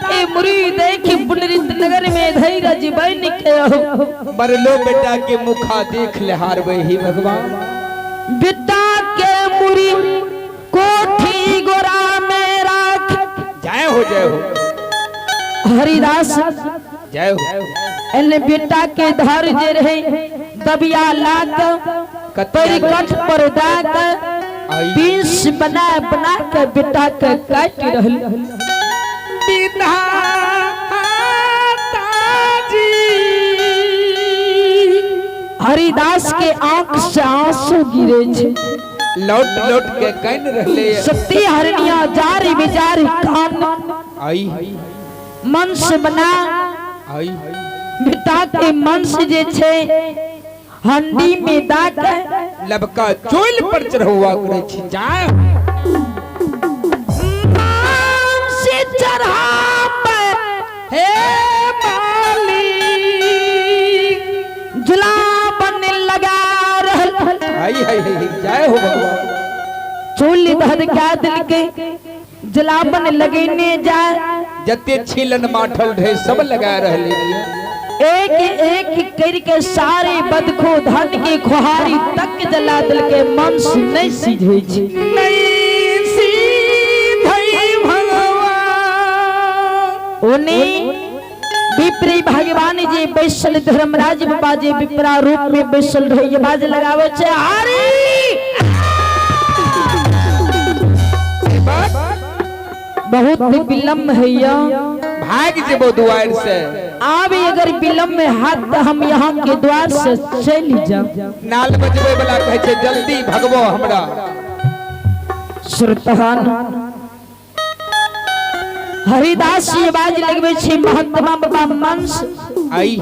के मुरी देखी पुनरित नगर में धैर्य बन के मरलो बेटा के मुखा देख ले हार वही भगवान। बेटा के मुरी कोठी गोरा में राख जय हो हरिदास जय हो। एने बेटा के धर जे रहे दबिया लाक कतरी कठ पर दाक बीस बना बना के बेटा के काट रहल। हरिदास के आंख से आंसू गिरे छे। लौट लौट के कन रहले सती हरनिया जारी बेजारी कान आई मन से बना आई बेटा के मन से जे छे हंडी में दाक लबका चोल पर चढ़वा करे छी। जाय से चढ़ा हे माली जुला बन लगा रहल। आई जय हो भगवान। चोली धर का दिल के जलावन लगेने जाए जते छीलन माठल ढे सब लगा रहले। एक एक करके सारे बदखो धन के खुहारी तक जला दिल के मन से नहीं सीझे छी। नहीं सीधई भगवान ओने विप्री भगवान जी बैसल धर्मराज बाबा जी विप्रा रूप में बैसल रहे ये बाज लगावे छे। हरि बहुत विलम्ब है भाग जेबो द्वार से। अब अगर विलम्ब में हाथ तो हम यहाँ के द्वार से चल जाओ। नाल बजबे वाला कहे छे जल्दी भगवो हमरा। श्रोतान हरिदास ये बाज लगवे छे महात्मा बाबा मंस आई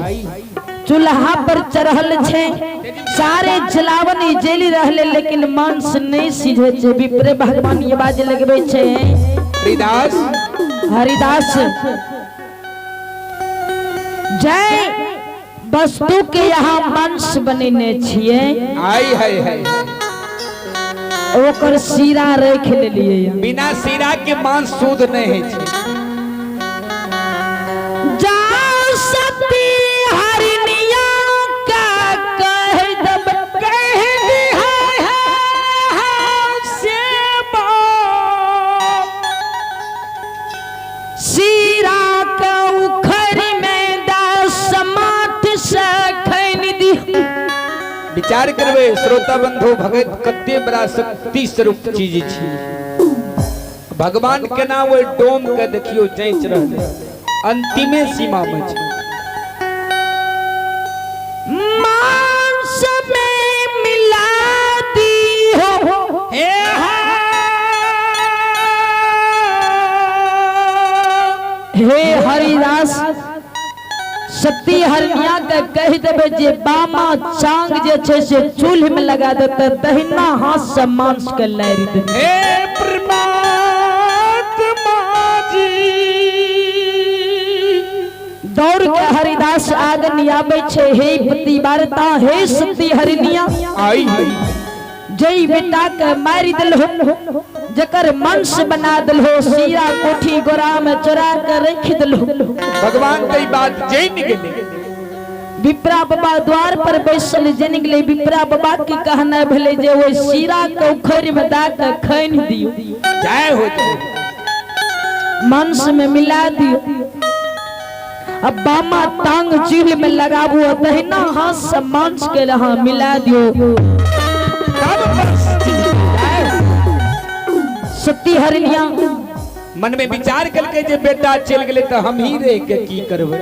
चूल्हा पर चढ़ल छे सारे जलावन जेली रहले लेकिन मंस नहीं सीधे छे। विप्रे भगवान ये बाज लगवे छे हरिदास जय वस्तु के यहाँ मंस बनेने छिए। आई है ओकर सीरा रख लेलिए बिना सीरा के मांस शुद्ध नहीं है। जा सती हरनिया का कह दब कह है से सीरा का उखर में दास समाट से खैन दी। विचार करबे श्रोता बंधु भगत कते बड़ा शक्ति स्वरूप चीज छी। भगवान के नाम वो डोम के देखियो चैच रहले अंतिमे सीमा में छै। मांस में मिला दी हो हे हे हरिदास सती हरनिया के कह देबे जे बामा चांग जे छे से चूल्हे में लगा देते दहिना हाथ से मांस के लहरी देते। हे परमात्मा जी दौड़ के हरिदास आगे आवे छे। हे पति वार्ता हे सती हरनिया आई जय बेटा के मारी दिल हो जकर मंस बना दिल हो सीरा कोठी गोरा में चरा के रख दिल हो। भगवान कई बात जान गेले। विप्रा बाबा द्वार पर बैसल जन गेले। विप्रा बाबा के कहना भले जे वो सीरा के उखड़ में दा के खैन दियो जय हो मंस में मिला दियो। अब बामा टांग चूल्हे में लगाबू दहिना हाथ से मांस के लहा मिला दियो। सती हरनिया मन में विचार करके जे बेटा चल गेले तो हम ही रह के की करबे।